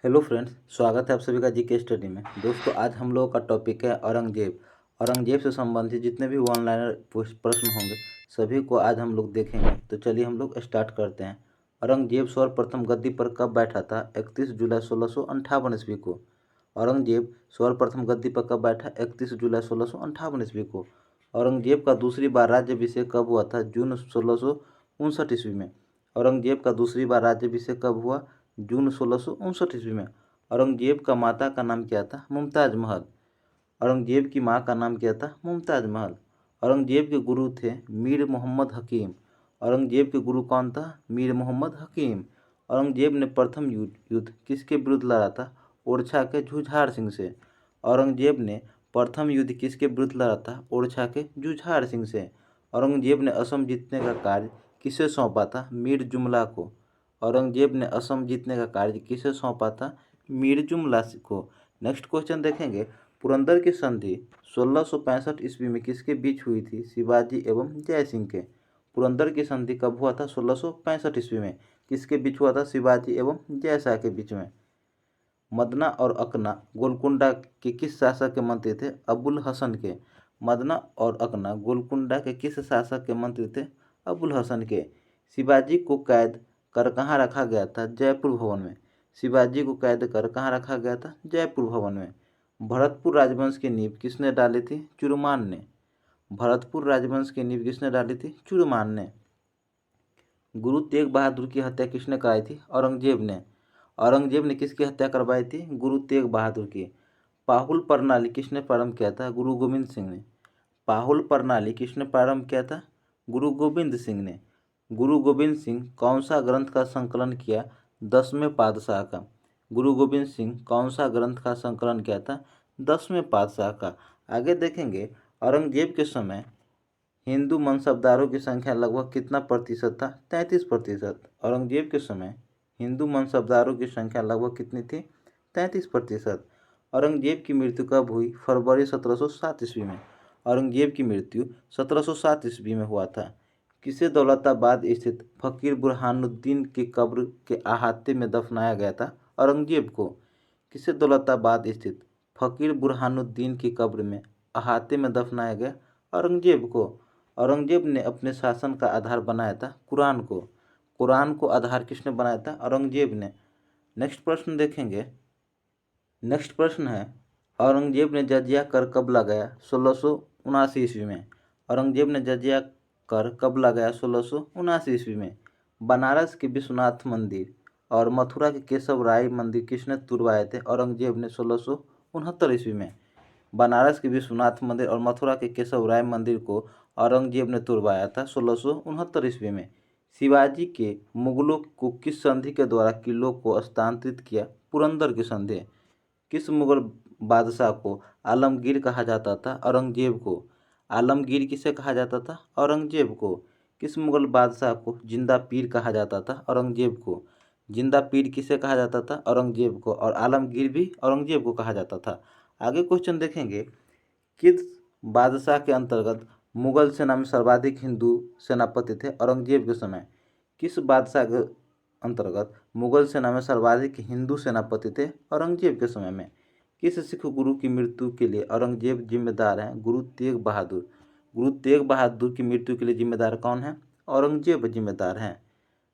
Hello friends, स्वागत है आप सभी का जीके स्टडी में। दोस्तों, आज हम लोगों का टॉपिक है औरंगजेब। औरंगजेब से संबंधित जितने भी ऑनलाइन प्रश्न होंगे सभी को आज हम लोग देखेंगे। तो चलिए हम लोग स्टार्ट करते हैं। औरंगजेब सर्वप्रथम गद्दी पर कब बैठा था? 31 जुलाई 1658 ईस्वी को। औरंगजेब सर्वप्रथम गद्दी पर कब बैठा? 31 जुलाई 1658 ईस्वी को। औरंगजेब का दूसरी बार राज्याभिषेक कब हुआ था? जून 1659 ईस्वी में। औरंगजेब का दूसरी बार राज्याभिषेक कब हुआ? जून 1659 ईस्वी में। औरंगजेब का माता का नाम क्या था? मुमताज महल। औरंगजेब की माँ का नाम क्या था? मुमताज महल। औरंगजेब के गुरु थे मीर मोहम्मद हकीम। औरंगजेब के गुरु कौन था? मीर मोहम्मद हकीम। औरंगजेब ने प्रथम युद्ध किसके विरुद्ध लड़ा था? ओरछा के जुझार सिंह से। औरंगजेब ने प्रथम युद्ध किसके विरुद्ध लड़ा था? ओरछा के जुझार सिंह से। औरंगजेब ने असम जीतने का कार्य किसे सौंपा था? मीर जुमला को। औरंगजेब ने असम जीतने का कार्य किसे सौंपा था? मीर जुमला को। नेक्स्ट क्वेश्चन देखेंगे। पुरंदर की संधि 1665 ईस्वी में किसके बीच हुई थी? शिवाजी एवं जय सिंह के। पुरंदर की संधि कब हुआ था? 1665 ईस्वी में। किसके बीच हुआ था? शिवाजी एवं जय शाह के बीच में। मदना और अकना गोलकुंडा के किस शासक के मंत्री थे? अबुल हसन के। मदना और अकना गोलकुंडा के किस शासक के मंत्री थे? अबुल हसन के। शिवाजी को कैद कर कहाँ रखा गया था? जयपुर भवन में। शिवाजी को कैद कर कहाँ रखा गया था? जयपुर भवन में। भरतपुर राजवंश की नींव किसने डाली थी? चुरमान ने। भरतपुर राजवंश की नींव किसने डाली थी? चुरमान ने। गुरु तेग बहादुर की हत्या किसने कराई थी? औरंगजेब ने। औरंगजेब ने किसकी हत्या करवाई थी? गुरु तेग बहादुर की। पाहुल प्रणाली किसने प्रारंभ किया था? गुरु गोविंद सिंह ने। पाहुल प्रणाली किसने प्रारंभ किया था? गुरु गोविंद सिंह ने। गुरु गोविंद सिंह कौन सा ग्रंथ का संकलन किया? 10वें पातशाह का। गुरु गोविंद सिंह कौन सा ग्रंथ का संकलन किया था? 10वें पातशाह का। आगे देखेंगे। औरंगजेब के समय हिंदू मनसबदारों की संख्या लगभग कितना प्रतिशत था? 33%। औरंगजेब के समय हिंदू मनसबदारों की संख्या लगभग कितनी थी? 33%। औरंगजेब की मृत्यु कब हुई? फरवरी 1707 ईस्वी में। औरंगजेब की मृत्यु 1707 ईस्वी में हुआ था। किसे दौलताबाद स्थित फकीर बुरहानुद्दीन की कब्र के अहाते में दफनाया गया था? औरंगजेब को। किसे दौलताबाद स्थित फकीर बुरहानुद्दीन की कब्र में अहाते में दफनाया गया? औरंगजेब को। औरंगजेब ने अपने शासन का आधार बनाया था कुरान को। कुरान को आधार किसने बनाया था? औरंगजेब ने। नेक्स्ट प्रश्न देखेंगे। नेक्स्ट प्रश्न है, औरंगजेब ने जजिया कर कब लगाया? 1679 ईस्वी में। औरंगजेब ने जजिया कर कब लगाया? 1679 ईस्वी में। बनारस के विश्वनाथ मंदिर और मथुरा के केशव राय मंदिर किसने तुड़वाए थे? औरंगजेब ने 1669 ईस्वी में। बनारस के विश्वनाथ मंदिर और मथुरा के केशव राय मंदिर को औरंगजेब ने तुड़वाया था 1669 ईस्वी में। शिवाजी के मुगलों को किस संधि के द्वारा किलों को हस्तांतरित किया? पुरंदर की संधि। किस मुगल बादशाह को आलमगीर कहा जाता था? औरंगजेब को। आलमगीर किसे कहा जाता था? औरंगजेब को। किस मुगल बादशाह को जिंदा पीर कहा जाता था? औरंगजेब को। जिंदा पीर किसे कहा जाता था? औरंगजेब को। और आलमगीर भी औरंगजेब को कहा जाता था। आगे क्वेश्चन देखेंगे। किस बादशाह के अंतर्गत मुगल सेना में सर्वाधिक हिंदू सेनापति थे? औरंगजेब के समय। किस बादशाह के अंतर्गत मुगल सेना में सर्वाधिक हिंदू सेनापति थे? औरंगजेब के समय में। किस सिख गुरु की मृत्यु के लिए औरंगजेब जिम्मेदार हैं? गुरु तेग बहादुर। गुरु तेग बहादुर की मृत्यु के लिए जिम्मेदार कौन है? औरंगजेब जिम्मेदार हैं।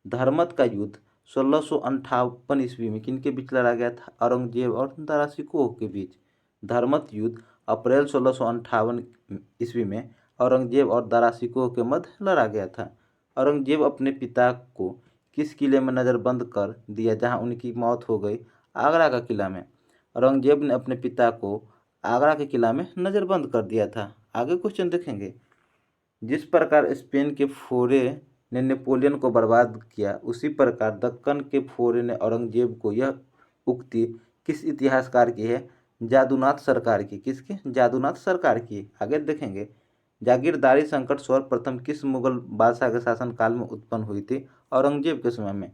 धर्मत का युद्ध 1658 ईस्वी में किनके बीच लड़ा गया था? औरंगजेब और दारा शिकोह के बीच। धर्मत युद्ध अप्रैल 1658 ईस्वी में औरंगजेब और दारा शिकोह के मध्य लड़ा गया था। औरंगजेब अपने पिता को किस किले में नज़रबंद कर दिया जहां उनकी मौत हो गई? आगरा का किला में। औरंगजेब ने अपने पिता को आगरा के किला में नज़रबंद कर दिया था। आगे क्वेश्चन देखेंगे। जिस प्रकार स्पेन के फोरे ने नेपोलियन को बर्बाद किया, उसी प्रकार दक्कन के फोरे ने औरंगजेब को। यह उक्ति किस इतिहासकार की है? जादूनाथ सरकार की। किसकी? जादूनाथ सरकार की। आगे देखेंगे। जागीरदारी संकट सर्वप्रथम किस मुगल बादशाह के शासनकाल में उत्पन्न हुई थी? औरंगजेब के समय में।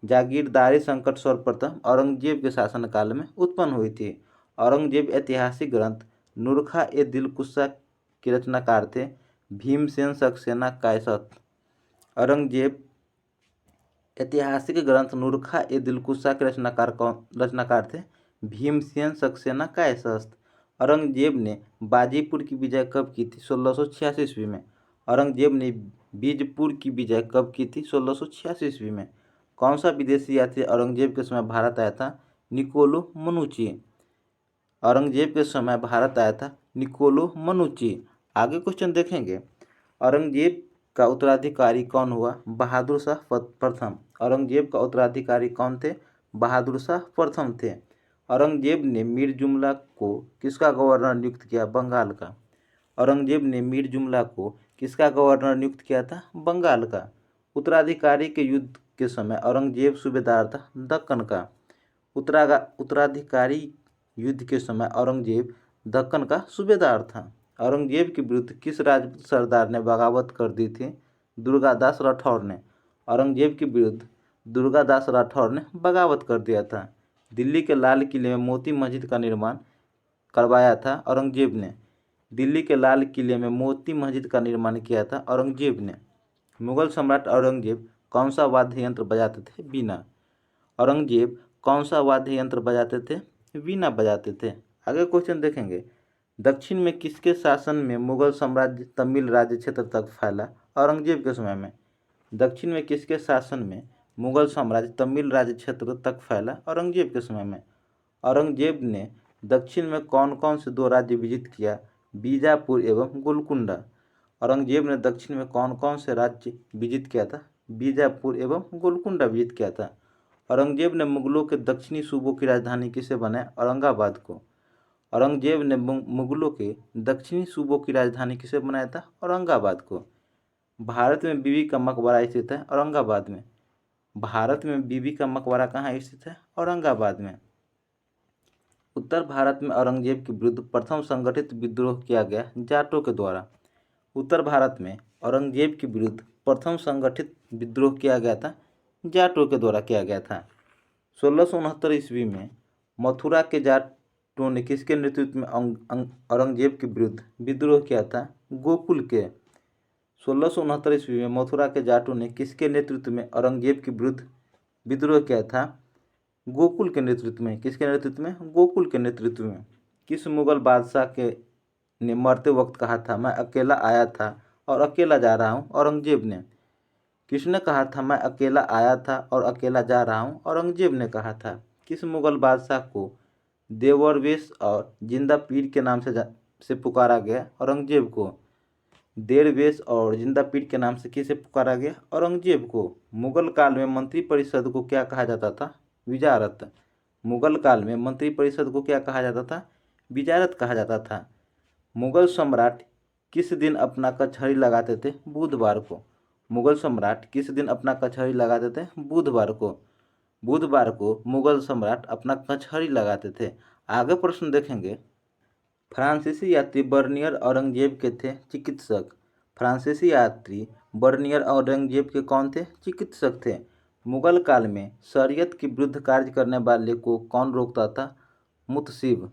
जागीरदारी संकट सर्वप्रथम औरंगजेब के शासनकाल में उत्पन्न हुई थी। औरंगजेब ऐतिहासिक ग्रंथ नुरखा ए दिलकुशा के रचनाकार थे। भीमसेन सक्सेना कायसथ। औरंगजेब ऐतिहासिक ग्रंथ नूरखा ए दिलकुशा के रचनाकार थे भीमसेन सक्सेना कायस्थ। औरंगजेब ने बाजीपुर की विजय कब की थी? 1686 ईस्वी में। औरंगजेब ने बीजपुर की विजय कब की थी? 1686 ईस्वी में। कौन सा विदेशी यात्री औरंगजेब के समय भारत आया था? निकोलो मनुची। औरंगजेब के समय भारत आया था निकोलो मनुची। आगे क्वेश्चन देखेंगे, औरंगजेब का उत्तराधिकारी कौन हुआ? बहादुर शाह प्रथम। औरंगजेब का उत्तराधिकारी कौन थे? बहादुर शाह प्रथम थे। औरंगजेब ने मीर जुमला को किसका गवर्नर नियुक्त किया? बंगाल का। औरंगजेब ने मीर जुमला को किसका गवर्नर नियुक्त किया था? बंगाल का। उत्तराधिकारी के युद्ध के समय औरंगजेब सूबेदार था दक्कन का। उत्तराधिकारी युद्ध के समय औरंगजेब दक्कन का सूबेदार था। औरंगजेब के विरुद्ध किस राजपूत सरदार ने बगावत कर दी थी? दुर्गादास राठौर ने। औरंगजेब के विरुद्ध दुर्गादास राठौर ने बगावत कर दिया था। दिल्ली के लाल किले में मोती मस्जिद का निर्माण करवाया था औरंगजेब ने। दिल्ली के लाल किले में मोती मस्जिद का निर्माण किया था औरंगजेब ने। मुगल सम्राट औरंगजेब कौन सा वाद्य यंत्र बजाते थे? वीणा। औरंगजेब कौन सा वाद्य यंत्र बजाते थे? वीणा बजाते थे। आगे क्वेश्चन देखेंगे, दक्षिण में किसके शासन में मुगल साम्राज्य तमिल राज्य क्षेत्र तक फैला? औरंगजेब के समय में। दक्षिण में किसके शासन में मुगल साम्राज्य तमिल राज्य क्षेत्र तक फैला? औरंगजेब के समय में। औरंगजेब ने दक्षिण में कौन कौन से दो राज्य विजित किया? बीजापुर एवं गोलकुंडा। औरंगजेब ने दक्षिण में कौन कौन से राज्य विजित किया था? बीजापुर एवं गोलकुंडा विजित किया था। औरंगजेब ने मुगलों के दक्षिणी सूबों की राजधानी किसे बनाया? औरंगाबाद को। औरंगजेब ने मुगलों के दक्षिणी सूबों की राजधानी किसे बनाया था? औरंगाबाद को। भारत में बीबी का मकबरा स्थित है औरंगाबाद में। भारत में बीबी का मकबरा कहाँ स्थित है? औरंगाबाद में। उत्तर भारत में औरंगजेब के विरुद्ध प्रथम संगठित विद्रोह किया गया जाटों के द्वारा। उत्तर भारत में औरंगजेब के विरुद्ध प्रथम संगठित विद्रोह किया गया था जाटों के द्वारा किया गया था। 1669 ईस्वी में मथुरा के जाटों ने किसके नेतृत्व में औरंगजेब के विरुद्ध विद्रोह किया था? गोकुल के। 1669 ईस्वी में मथुरा के जाटों ने किसके नेतृत्व में औरंगजेब के विरुद्ध विद्रोह किया था? गोकुल के नेतृत्व में। किसके नेतृत्व में? गोकुल के नेतृत्व में। किस मुगल बादशाह के ने मरते वक्त कहा था मैं अकेला आया था और अकेला जा रहा हूँ? औरंगजेब ने। किसने कहा था मैं अकेला आया था और अकेला जा रहा हूँ? औरंगजेब ने कहा था। किस मुगल बादशाह को देवरवेश और जिंदा पीर के नाम से पुकारा गया? औरंगजेब को। देरवेश और जिंदा पीर के नाम से किसे पुकारा गया? औरंगजेब को। मुगल काल में मंत्रिपरिषद को क्या कहा जाता था? विजारत। मुगल काल में मंत्रिपरिषद को क्या कहा जाता था? विजारत कहा जाता था। मुगल सम्राट किस दिन अपना कचहरी लगाते थे? बुधवार को। मुगल सम्राट किस दिन अपना कचहरी लगाते थे? बुधवार को। बुधवार को मुगल सम्राट अपना कचहरी लगाते थे। आगे प्रश्न देखेंगे, फ्रांसीसी यात्री बर्नियर औरंगजेब के थे चिकित्सक। फ्रांसीसी यात्री बर्नियर औरंगजेब के कौन थे? चिकित्सक थे। मुगल काल में शरीयत के विरुद्ध कार्य करने वाले को कौन रोकता था? मुतसिब।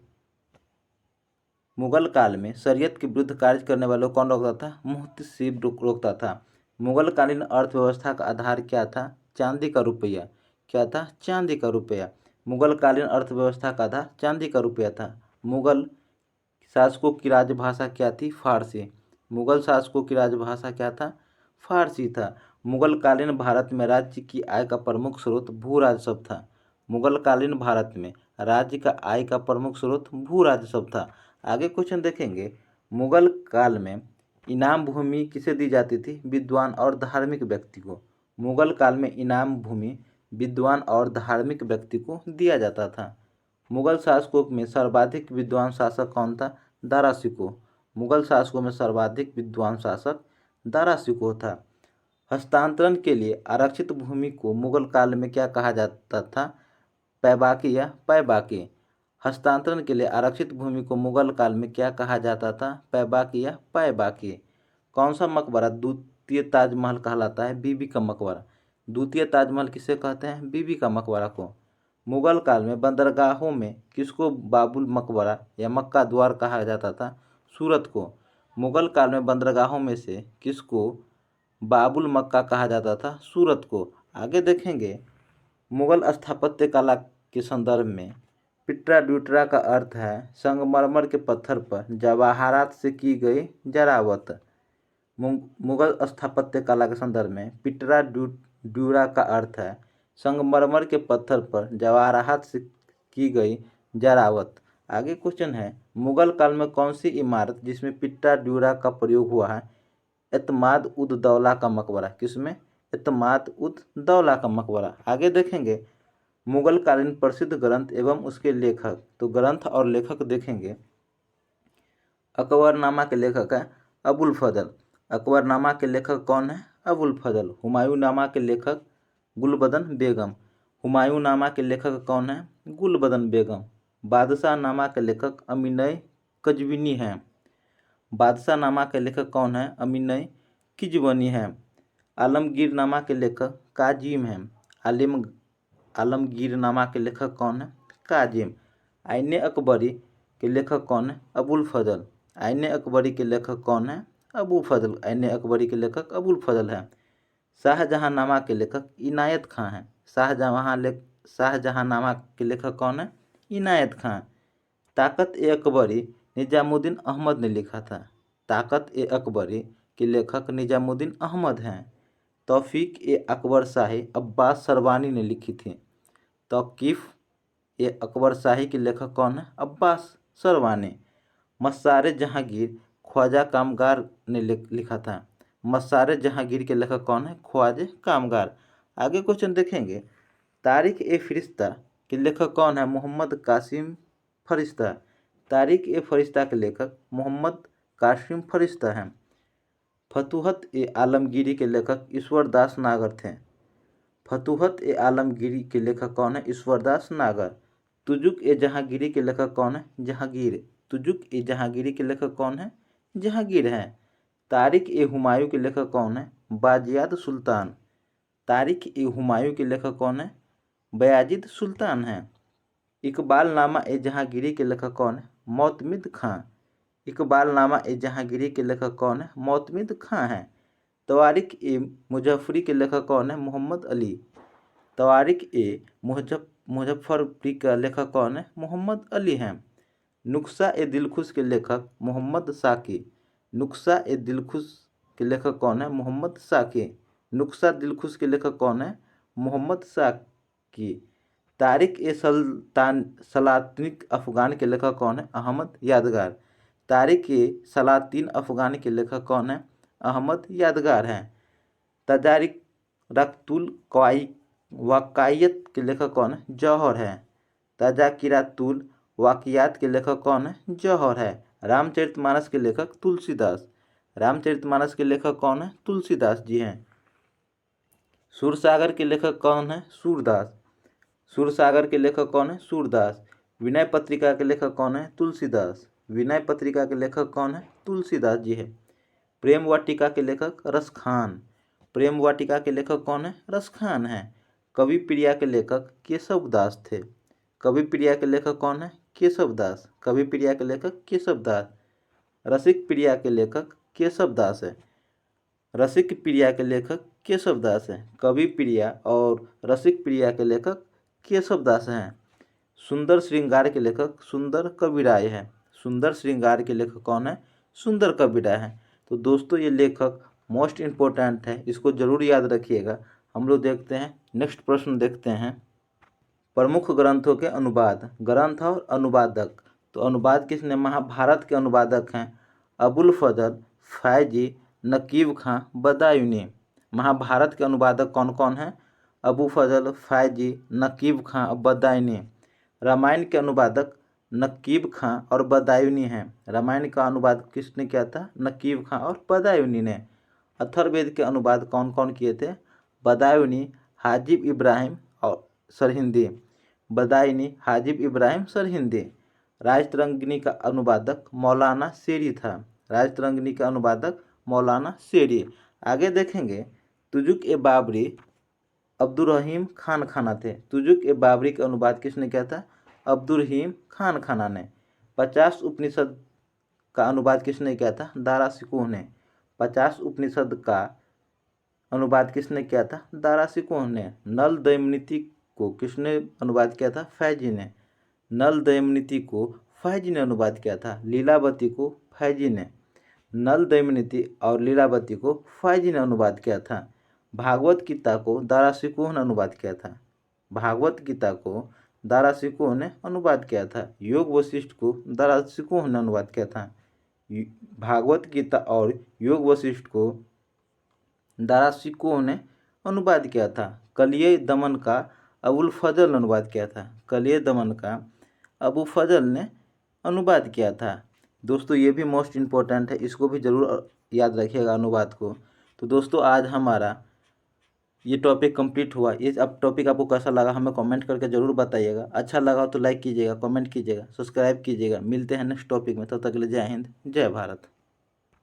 मुगल काल में शरीयत के विरुद्ध कार्य करने वालों को कौन रोकता था? मुहतसिब रोकता था। मुगल कालीन अर्थव्यवस्था का आधार क्या था? चांदी का रुपया। क्या था? चांदी का रुपया। मुगल कालीन अर्थव्यवस्था का आधार चांदी का रुपया था। मुगल शासकों की राजभाषा क्या थी? फारसी। मुगल शासकों की राजभाषा क्या था? फारसी था। मुगल कालीन भारत में राज्य की आय का प्रमुख स्रोत भू राजस्व था। मुगल कालीन भारत में राज्य का आय का प्रमुख स्रोत भू राजस्व था। आगे क्वेश्चन देखेंगे, मुगल काल में इनाम भूमि किसे दी जाती थी? विद्वान और धार्मिक व्यक्ति को। मुगल काल में इनाम भूमि विद्वान और धार्मिक व्यक्ति को दिया जाता था। मुगल शासकों में सर्वाधिक विद्वान शासक कौन था? दारा शिकोह। मुगल शासकों में सर्वाधिक विद्वान शासक दारा शिकोह था। हस्तांतरण के लिए आरक्षित भूमि को मुगल काल में क्या कहा जाता था? पैबाकी या पैबाकी। हस्तांतरण के लिए आरक्षित भूमि को मुगल काल में क्या कहा जाता था? पैबाकी या पैबाकी। कौन सा मकबरा द्वितीय ताजमहल कहलाता है? बीबी का मकबरा। द्वितीय ताजमहल किसे कहते हैं? बीबी का मकबरा को। मुगल काल में बंदरगाहों में किसको बाबुल मकबरा या मक्का द्वार कहा जाता था? सूरत को। मुगल काल में बंदरगाहों में से किसको बाबुल मक्का कहा जाता था? सूरत को। आगे देखेंगे मुगल स्थापत्य कला के संदर्भ में पिट्रा ड्यूटरा का अर्थ है संगमरमर के पत्थर पर जवाहरात से की गई जरावत। मुगल स्थापत्य कला के संदर्भ में पिट्रा ड्यूरा का अर्थ है संगमरमर के पत्थर पर जवाहरात से की गई जरावत। आगे क्वेश्चन है मुगल काल में कौन सी इमारत जिसमें पिट्रा ड्यूरा का प्रयोग हुआ है? एतमाद उद दौला का मकबरा। किसमें? एतमाद उद दौला का मकबरा। आगे देखेंगे मुगल कालीन प्रसिद्ध ग्रंथ एवं उसके लेखक। तो ग्रंथ और लेखक देखेंगे अकबरनामा के लेखक है अबुल फजल। अकबरनामा के लेखक कौन है? अबुल फजल। हुमायूंनामा के लेखक गुलबदन बेगम। हुमायूंनामा के लेखक कौन है? गुलबदन बेगम। बादशाहनामा के लेखक अमीनय कजविनी हैं। बादशाहनामा के लेखक कौन है? अमीनय किजवनी हैं। आलमगीरनामा के लेखक काजिम हैं। आलमगीरनामा के लेखक कौन है? काजिम। आईने अकबरी के लेखक कौन है? अबुल फजल। आईने अकबरी के लेखक कौन है? अबू फजल। आईने अकबरी के लेखक अबुल फजल हैं। शाहजहांनामा के लेखक इनायत खां हैं। शाहजहांनामा के लेखक कौन है? इनायत खां। ताकत ए अकबरी निजामुद्दीन अहमद ने लिखा था। ताकत ए अकबरी के लेखक निजामुद्दीन अहमद हैं। तौफीक ए अकबर शाही अब्बास सरवानी ने लिखी थी। तौकीफ ए अकबर शाही के लेखक कौन है? अब्बास सरवानी। मस्सारे जहांगीर ख्वाजा कामगार ने लिखा था। मस्सारे जहांगीर के लेखक कौन है? ख्वाजा कामगार। आगे क्वेश्चन देखेंगे तारिख ए फरिश्ता के लेखक कौन है? मोहम्मद कासिम फरिश्ता। तारिख ए फरिश्ता के लेखक मोहम्मद कासिम फरिश्ता हैं। फतूहत ए आलमगीरी के लेखक ईश्वरदास नागर थे। फतूहत ए आलमगीरी के लेखक कौन है? ईश्वरदास नागर। तुजुक ए जहांगीरी के लेखक कौन है? जहांगीर। तुजुक ए जहांगीरी के लेखक कौन है? जहांगीर हैं। तारिख ए हुमायूं के लेखक कौन है? बाजियाद सुल्तान। तारिख ए हुमायूं के लेखक कौन है? बयाजिद सुल्तान हैं। इकबालनामा ए जहांगीरी के लेखक कौन है? मोतमिद खां। इकबालनामा ए जहांगीरी के लेखक कौन है? मोतमिद खां हैं। तवारिख ए मुजफ्फरी के लेखक कौन है? मोहम्मद अली। तवारिख ए मुजफ्फरी का लेखक कौन है? मोहम्मद अली हैं। नुस्खा ए दिलखुश के लेखक मोहम्मद साकी। नुस्खा ए दिलखुश के लेखक कौन है? मोहम्मद साकी। नुस्खा दिलखुश के लेखक कौन है? मोहम्मद साकी। तारिख ए सलातिन अफगान के लेखक कौन है? अहमद यादगार। तारिख ए सलातिन अफगान के लेखक कौन है? अहमद यादगार हैं। तजारिक रक्तुल वाक़ियात के लेखक कौन है? जौहर है। तजाकिरातुल वाक़ियात के लेखक कौन है? जौहर है। रामचरितमानस के लेखक तुलसीदास। रामचरितमानस के लेखक कौन है? तुलसीदास जी हैं। सूरसागर के लेखक कौन है? सूरदास। सूरसागर के लेखक कौन है? सूरदास। विनय पत्रिका के लेखक कौन है? तुलसीदास। विनय पत्रिका के लेखक कौन है? तुलसीदास जी है। प्रेम वाटिका के लेखक रसखान। प्रेम वाटिका के लेखक कौन है? रसखान है। कवि प्रिया के लेखक केशवदास थे। कवि प्रिया के लेखक कौन है? केशवदास। कवि प्रिया के लेखक केशवदास। रसिक प्रिया के लेखक केशवदास है। रसिक प्रिया के लेखक केशवदास हैं। कवि प्रिया और रसिक प्रिया के लेखक केशवदास हैं। सुंदर श्रृंगार के लेखक सुंदर कविराय हैं। सुंदर श्रृंगार के लेखक कौन है? सुंदर कविराय हैं। तो दोस्तों ये लेखक मोस्ट इम्पोर्टेंट है, इसको जरूर याद रखिएगा। हम लोग देखते हैं नेक्स्ट प्रश्न देखते हैं। प्रमुख ग्रंथों के अनुवाद। ग्रंथ और अनुवादक। तो अनुवाद किसने? महाभारत के अनुवादक हैं अबुल फजल, फैजी, नकीब खां, बदायूनी। महाभारत के अनुवादक कौन कौन हैं? अबू फजल, फैजी, नकीब खां और बदायूनी। रामायण के अनुवादक नकीब खां और बदायूनी हैं। रामायण का अनुवाद किसने किया था? नकीब खां और बदायूनी ने। अथर्ववेद के अनुवाद कौन कौन किए थे? बदायूनी, हाजिब इब्राहिम और सरहिंदी। बदायूनी, हाजिब इब्राहिम, सरहिंदी। राजतरंगिणी का अनुवादक मौलाना शेरी था। राजतरंगिणी का अनुवादक मौलाना शेरी। आगे देखेंगे तुजुक ए बाबरी अब्दुल रहीम खान खाना थे। तुजुक ए बाबरी का अनुवाद किसने किया था? अब्दुल रहीम खान खाना ने। 50 उपनिषद का अनुवाद किसने किया था? दारा शिकोह ने। 50 उपनिषद का अनुवाद किसने किया था? दारा शिकोह ने। नल दमयंती को किसने अनुवाद किया था? फैजी ने। नल दमयंती को फैजी ने अनुवाद किया था। लीलावती को फैजी ने। नल दमयंती और लीलावती को फैजी ने अनुवाद किया था। भागवत गीता को दारा शिकोह ने अनुवाद किया था। भागवत गीता को दारा शिकोह ने अनुवाद किया था। योग वशिष्ठ को दारा शिकोह ने अनुवाद किया था। भागवत गीता और योग वशिष्ठ को दारा शिकोह ने अनुवाद किया था। कलिय दमन का अबुल फजल ने अनुवाद किया था। कलिय दमन का अबू फजल ने अनुवाद किया था। दोस्तों ये भी मोस्ट इम्पोर्टेंट है, इसको भी ज़रूर याद रखिएगा अनुवाद को। तो दोस्तों आज हमारा ये टॉपिक कंप्लीट हुआ। ये अब टॉपिक आपको कैसा लगा हमें कमेंट करके ज़रूर बताइएगा। अच्छा लगा तो लाइक कीजिएगा, कमेंट कीजिएगा, सब्सक्राइब कीजिएगा। मिलते हैं नेक्स्ट टॉपिक में, तब तक के लिए जय हिंद, जय भारत।